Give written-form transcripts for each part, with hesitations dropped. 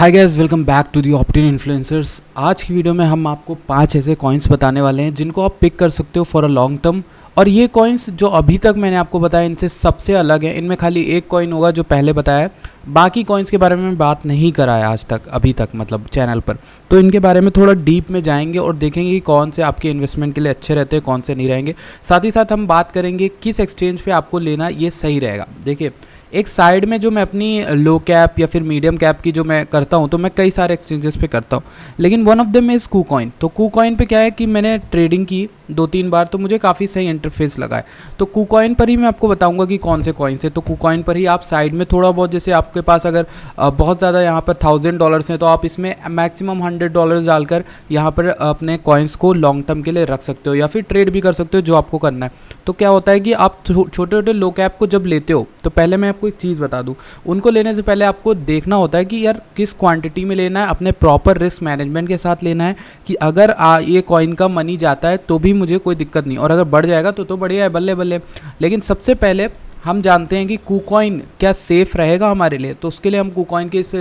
Hi guys, welcome back to the Optin Influencers. आज की video में हम आपको 5 ऐसे कॉइन्स बताने वाले हैं जिनको आप पिक कर सकते हो फॉर अ लॉन्ग टर्म। और ये कॉइन्स जो अभी तक मैंने आपको बताया इनसे सबसे अलग है। इनमें खाली एक कॉइन होगा जो पहले बताया है, बाकी कॉइन्स के बारे में बात नहीं करा है आज तक, अभी तक मतलब चैनल पर। तो इनके बारे में थोड़ा डीप में जाएंगे और देखेंगे कि कौन से आपके इन्वेस्टमेंट के लिए अच्छे रहते हैं, कौन से नहीं रहेंगे। साथ ही साथ हम बात करेंगे किस एक्सचेंज पे आपको लेना ये सही रहेगा। देखिए, एक साइड में जो मैं अपनी लो कैप या फिर मीडियम कैप की जो मैं करता हूँ, तो मैं कई सारे एक्सचेंजेस पे करता हूँ, लेकिन one of them is KuCoin। तो KuCoin पे क्या है कि मैंने ट्रेडिंग की 2-3 बार, तो मुझे काफ़ी सही इंटरफेस लगा है। तो KuCoin पर ही मैं आपको बताऊंगा कि कौन से कॉइन्स है। तो KuCoin पर ही आप साइड में थोड़ा बहुत, जैसे आपके पास अगर बहुत ज़्यादा यहाँ पर $1000 हैं, तो आप इसमें मैक्सिमम $100 डालकर यहाँ पर अपने कॉइन्स को लॉन्ग टर्म के लिए रख सकते हो या फिर ट्रेड भी कर सकते हो, जो आपको करना है। तो क्या होता है कि आप छोटे छोटे लो कैप को जब लेते हो, तो पहले मैं आपको एक चीज़ बता दूं, उनको लेने से पहले आपको देखना होता है कि यार किस क्वांटिटी में लेना है, अपने प्रॉपर रिस्क मैनेजमेंट के साथ लेना है कि अगर ये कॉइन का मनी जाता है तो भी मुझे कोई दिक्कत नहीं, और अगर बढ़ जाएगा तो बढ़िया है, बल्ले बल्ले। लेकिन सबसे पहले हम जानते हैं कि KuCoin क्या सेफ़ रहेगा हमारे लिए। तो उसके लिए हम KuCoin के इस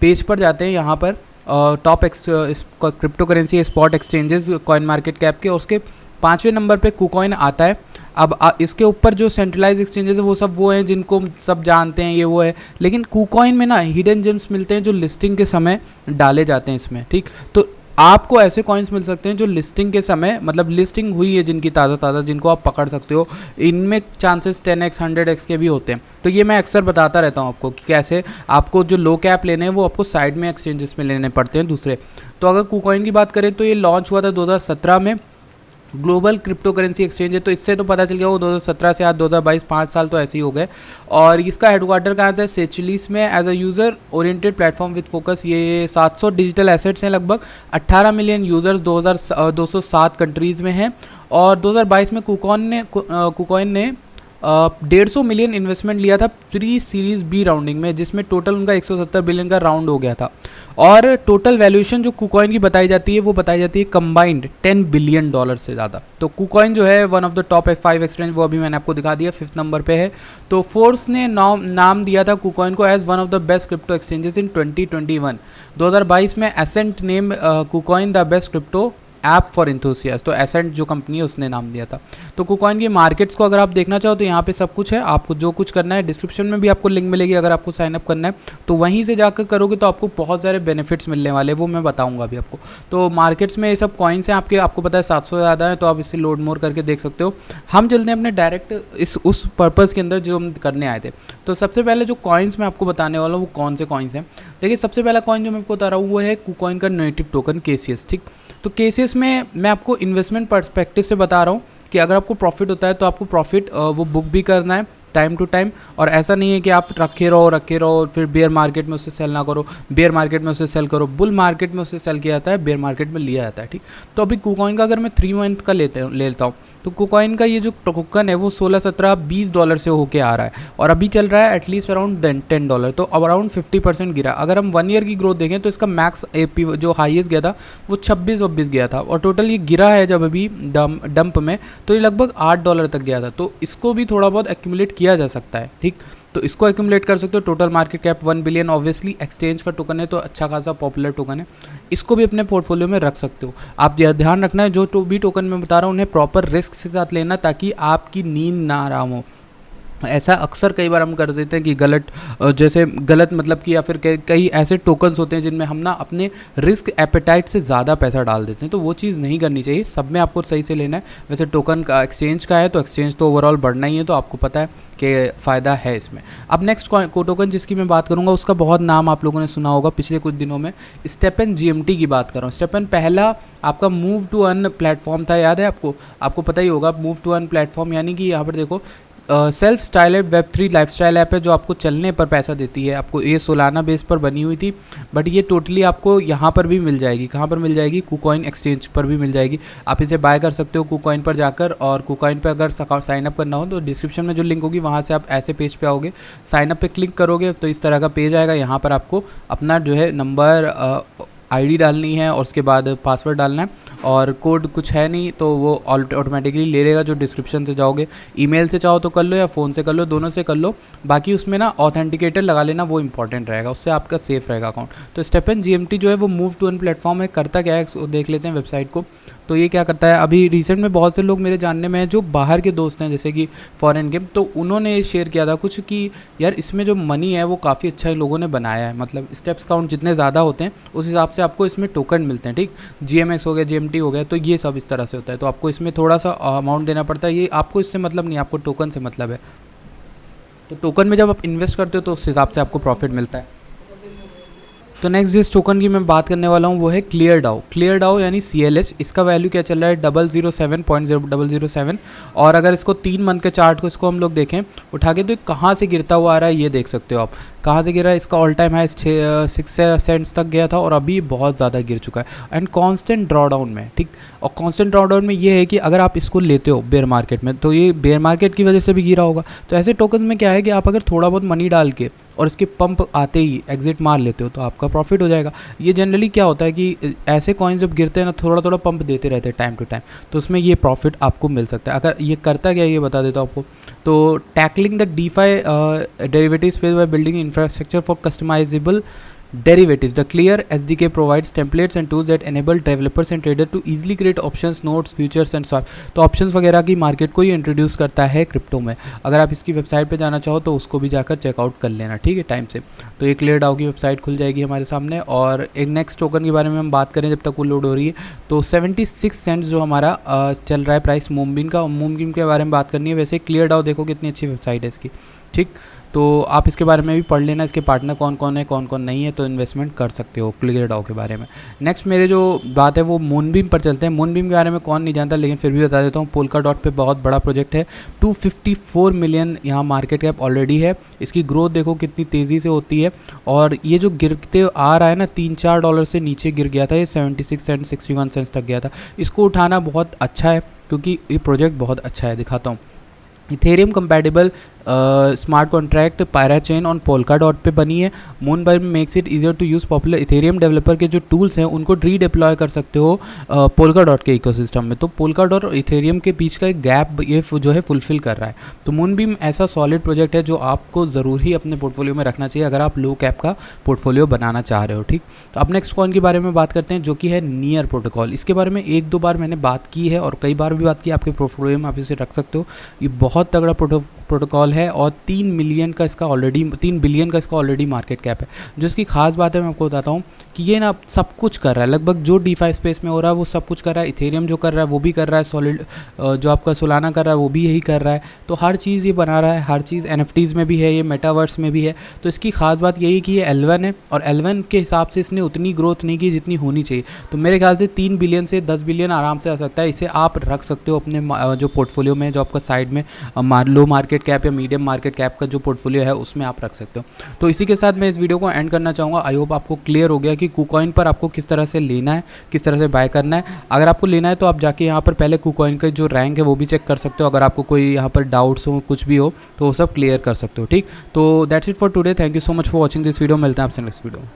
पेज पर जाते हैं, यहाँ पर top crypto currency spot exchanges coin market cap के, उसके 5वें नंबर पे KuCoin आता है। अब इसके ऊपर जो सेंट्रलाइज एक्सचेंजेस है वो हैं जिनको सब जानते हैं, ये वो है। लेकिन KuCoin में ना हिडन जेम्स मिलते हैं जो लिस्टिंग के समय डाले जाते हैं इसमें, ठीक। तो आपको ऐसे कॉइन्स मिल सकते हैं जो लिस्टिंग के समय, मतलब लिस्टिंग हुई है जिनकी ताज़ा, जिनको आप पकड़ सकते हो। इनमें चांसेस 10x 100x के भी होते हैं। तो ये मैं अक्सर बताता रहता हूँ आपको कि कैसे आपको जो लो कैप लेने हैं वो आपको साइड में एक्सचेंजेस में लेने पड़ते हैं दूसरे। तो अगर KuCoin की बात करें तो ये लॉन्च हुआ था 2017 में, ग्लोबल क्रिप्टो करेंसी एक्सचेंज है। तो इससे तो पता चल गया वो 2017 से आज 2022 5 साल तो ऐसे ही हो गए। और इसका हेडक्वार्टर कहाँ था? सेचिलिस में। As a user oriented platform with focus, ये 700 डिजिटल एसेट्स हैं, लगभग 18 मिलियन यूज़र्स 207 कंट्रीज़ में हैं। और 2022 में KuCoin ने 150 मिलियन इन्वेस्टमेंट लिया था प्री सीरीज बी राउंडिंग में, जिसमें टोटल उनका 170 बिलियन का राउंड हो गया था। और टोटल वैल्यूएशन जो KuCoin की बताई जाती है वो बताई जाती है कंबाइंड $10 बिलियन से ज़्यादा। तो KuCoin जो है one of the top 5 exchange, वो अभी मैंने आपको दिखा दिया, 5th नंबर पे है। तो फोर्ब्स ने नाम दिया था KuCoin को as one of the best crypto exchanges in 2021। 2022 में Ascent name KuCoin the best crypto app for enthusiast. तो एसेंट जो कंपनी है उसने नाम दिया था। तो KuCoin की मार्केट्स को अगर आप देखना चाहो तो यहाँ पे सब कुछ है। आपको जो कुछ करना है, डिस्क्रिप्शन में भी आपको लिंक मिलेगी, अगर आपको साइन अप करना है तो वहीं से जाकर करोगे तो आपको बहुत सारे बेनिफिट्स मिलने वाले हैं, वो मैं बताऊंगा अभी आपको। तो मार्केट्स में ये सब कॉइन्स हैं आपको पता है 700 से ज़्यादा है, तो आप इससे लोड मोर करके देख सकते हो। हम चलते हैं अपने डायरेक्ट उस पर्पज़ के अंदर जो हम करने आए थे। तो सबसे पहले जो कॉइन्स मैं आपको बताने वाला हूँ वो कौन से कॉइन्स हैं। देखिए, सबसे पहला कॉइन जो मैं आपको बता रहा हूँ वो है KuCoin का नेटिव टोकन KCS, ठीक। तो KCS में मैं आपको इन्वेस्टमेंट पर्सपेक्टिव से बता रहा हूँ कि अगर आपको प्रॉफिट होता है तो आपको प्रॉफिट वो बुक भी करना है टाइम टू टाइम। और ऐसा नहीं है कि आप रखे रहो फिर बेयर मार्केट में उसे सेल ना करो, बेयर मार्केट में उसे सेल करो, बुल मार्केट में उसे सेल किया जाता है, बेयर मार्केट में लिया जाता है, ठीक। तो अभी KuCoin का अगर मैं 3 मंथ का लेता हूँ तो KuCoin का ये जो टोकन है वो 16, 17, $20 से होके आ रहा है, और अभी चल रहा है एटलीस्ट अराउंड $10। तो अराउंड 50% गिरा। अगर हम 1 ईयर की ग्रोथ देखें तो इसका मैक्स AP जो हाईएस्ट गया था वो 26-26 गया था, और टोटल ये गिरा है जब अभी डंप में तो ये लगभग $8 तक गया था। तो इसको भी थोड़ा बहुत एक्यूमुलेट किया जा सकता है, ठीक। तो इसको एक्यूमुलेट कर सकते हो। Total market cap 1 billion, obviously exchange का टोकन है तो अच्छा खासा पॉपुलर टोकन है, इसको भी अपने पोर्टफोलियो में रख सकते हो। आप यह ध्यान रखना है जो भी टोकन मैं बता रहा हूँ उन्हें प्रॉपर रिस्क के साथ लेना, ताकि आपकी नींद ना आराम हो। ऐसा अक्सर कई बार हम कर देते हैं कि गलत मतलब कि, या फिर कई ऐसे टोकन्स होते हैं जिनमें हम ना अपने रिस्क एपेटाइट से ज़्यादा पैसा डाल देते हैं, तो वो चीज़ नहीं करनी चाहिए। सब में आपको सही से लेना है। वैसे टोकन का एक्सचेंज का है तो एक्सचेंज तो ओवरऑल बढ़ना ही है, तो आपको पता है कि फ़ायदा है इसमें। अब नेक्स्ट टोकन जिसकी मैं बात करूँगा उसका बहुत नाम आप लोगों ने सुना होगा पिछले कुछ दिनों में, STEPN GMT की बात कर रहा हूँ। STEPN पहला आपका मूव टू अर्न प्लेटफॉर्म था, याद है आपको पता ही होगा। मूव टू अर्न प्लेटफॉर्म यानी कि यहाँ पर देखो, self styled Web3 lifestyle app है जो आपको चलने पर पैसा देती है। आपको ये सोलाना बेस पर बनी हुई थी, बट ये टोटली आपको यहाँ पर भी मिल जाएगी। कहाँ पर मिल जाएगी? KuCoin एक्सचेंज पर भी मिल जाएगी। आप इसे बाय कर सकते हो KuCoin पर जाकर, और KuCoin पर अगर साइन अप करना हो तो डिस्क्रिप्शन में जो लिंक होगी वहाँ से आप ऐसे पेज पे आओगे, साइन अप पे क्लिक करोगे तो इस तरह का पेज आएगा। यहाँ पर आपको अपना जो है नंबर आईडी डालनी है और उसके बाद पासवर्ड डालना है, और कोड कुछ है नहीं तो वो ऑटोमेटिकली ले लेगा जो डिस्क्रिप्शन से जाओगे। ईमेल से चाहो तो कर लो या फ़ोन से कर लो, दोनों से कर लो। बाकी उसमें ना ऑथेंटिकेटर लगा लेना, वो इंपॉर्टेंट रहेगा, उससे आपका सेफ रहेगा अकाउंट। तो स्टेपन जीएमटी जो है वो मूव टू अर्न प्लेटफॉर्म है, करता क्या है देख लेते हैं वेबसाइट को। तो ये क्या करता है, अभी रिसेंट में बहुत से लोग मेरे जानने में हैं जो बाहर के दोस्त हैं, जैसे कि फॉरेन के, तो उन्होंने शेयर किया था कुछ कि यार इसमें जो मनी है वो काफ़ी अच्छा इन लोगों ने बनाया है, मतलब स्टेप्स काउंट जितने ज़्यादा होते हैं उस हिसाब से आपको इसमें टोकन मिलते हैं, ठीक। जीएमएक्स हो गया, जीएमटी हो गया, तो ये सब इस तरह से होता है। तो आपको इसमें थोड़ा सा अमाउंट देना पड़ता है, ये आपको इससे मतलब नहीं, आपको टोकन से मतलब है। तो टोकन में जब आप इन्वेस्ट करते हो तो उस हिसाब से आपको प्रॉफिट मिलता है। तो नेक्स्ट जिस टोकन की मैं बात करने वाला हूँ वो है क्लियर डाओ। क्लियर डाओ यानी CLH, इसका वैल्यू क्या चल रहा है 007.000, और अगर इसको 3 मंथ के चार्ट को इसको हम लोग देखें उठा के, तो कहाँ से गिरता हुआ आ रहा है ये देख सकते हो आप, कहाँ से गिर रहा है। इसका ऑल टाइम हाई 6 सेंट्स तक गया था और अभी बहुत ज़्यादा गिर चुका है एंड कांस्टेंट ड्रॉडाउन में, ठीक। और कांस्टेंट ड्रॉडाउन में ये है कि अगर आप इसको लेते हो बेयर मार्केट में तो ये बेयर मार्केट की वजह से भी गिरा होगा। तो ऐसे टोकन में क्या है कि आप अगर थोड़ा बहुत मनी डाल के और इसके पंप आते ही एग्जिट मार लेते हो तो आपका प्रॉफिट हो जाएगा। ये जनरली क्या होता है कि ऐसे कॉइन्स जब गिरते हैं ना, थोड़ा थोड़ा पंप देते रहते हैं टाइम टू टाइम, तो उसमें ये प्रॉफिट आपको मिल सकता है। अगर ये करता क्या है ये बता देता हूँ आपको। तो tackling the DeFi derivative space by building infrastructure for customisable derivatives. The Clear SDK provides templates and tools that enable developers and traders to easily create options, notes, futures and swap. तो options वगैरह की market को ही introduce करता है crypto में। अगर आप इसकी वेबसाइट पे जाना चाहो तो उसको भी जाकर चेकआउट कर लेना, ठीक है, टाइम से। तो ये क्लियर डाओ की वेबसाइट खुल जाएगी हमारे सामने। और एक नेक्स्ट टोकन के बारे में हम बात करें जब तक वो लोड हो रही है, तो 76 सेंट्स जो हमारा चल रहा है प्राइस मूनबीम का। मूनबीम के बारे में बात करनी है। वैसे क्लियर डाओ देखो कितनी अच्छी वेबसाइट है इसकी, ठीक। तो आप इसके बारे में भी पढ़ लेना, इसके पार्टनर कौन कौन है, कौन कौन नहीं है, तो इन्वेस्टमेंट कर सकते हो क्लियर डाओ के बारे में। नेक्स्ट मेरे जो बात है वो मूनबीम पर चलते हैं। मूनबीम के बारे में कौन नहीं जानता, लेकिन फिर भी बता देता हूँ। पोल्का डॉट पे बहुत बड़ा प्रोजेक्ट है, 254 मिलियन यहाँ मार्केट कैप ऑलरेडी है। इसकी ग्रोथ देखो कितनी तेज़ी से होती है, और ये जो गिरते आ रहा है ना, $3-4 से नीचे गिर गया था, ये 76 सेंट 61 सेंट्स तक गया था। इसको उठाना बहुत अच्छा है क्योंकि ये प्रोजेक्ट बहुत अच्छा है। दिखाता हूँ, Ethereum compatible smart contract parachain on Polkadot पे बनी है। Moonbeam makes it easier to use popular Ethereum developer के जो टूल्स हैं उनको रीडिप्लॉय कर सकते हो पोल्का डॉट के इकोसिस्टम में। तो पोल्का डॉट और इथेरियम के बीच का एक गैप ये जो है फुलफिल कर रहा है। तो मूनबीम ऐसा सॉलिड प्रोजेक्ट है जो आपको ज़रूर ही अपने पोर्टफोलियो में रखना चाहिए अगर आप लो कैप का पोर्टफोलियो बनाना चाह रहे हो, ठीक। तो अब नेक्स्ट कॉइन के बारे में बात करते हैं जो कि है नियर प्रोटोकॉल। इसके बारे में 1-2 बार मैंने बात की है और कई बार भी बात की, आपके पोर्टफोलियो में आप इसे रख सकते हो। ये बहुत तगड़ा प्रोटोकॉल है और 3 बिलियन का इसका ऑलरेडी मार्केट कैप है। जो इसकी खास बात है मैं आपको बताता हूँ कि ये ना सब कुछ कर रहा है, लगभग जो डीफाई स्पेस में हो रहा है वो सब कुछ कर रहा है। इथेरियम जो कर रहा है वो भी कर रहा है, सॉलिड जो आपका सोलाना कर रहा है वो भी यही कर रहा है। तो हर चीज़ ये बना रहा है, हर चीज़ NFTs में भी है, ये मेटावर्स में भी है। तो इसकी खास बात यही कि ये L1 है और L1 के हिसाब से इसने उतनी ग्रोथ नहीं की जितनी होनी चाहिए। तो मेरे ख्याल से 3 बिलियन से 10 बिलियन आराम से आ सकता है। इसे आप रख सकते हो अपने जो पोर्टफोलियो में, जो आपका साइड में लो मार्केट कैप या मीडियम मार्केट कैप का जो पोर्टफोलियो है उसमें आप रख सकते हो। तो इसी के साथ मैं इस वीडियो को एंड करना चाहूँगा। आई होप आपको क्लियर हो गया कि कुकॉइन पर आपको किस तरह से लेना है, किस तरह से बाय करना है। अगर आपको लेना है तो आप जाके यहाँ पर पहले कुकॉइन का जो रैंक है वो भी चेक कर सकते हो। अगर आपको कोई यहाँ पर डाउट्स हो, कुछ भी हो, तो वो सब क्लियर कर सकते हो, ठीक। तो that's it for today. Thank you so much for watching this video. मिलते हैं आपसे नेक्स्ट वीडियो में।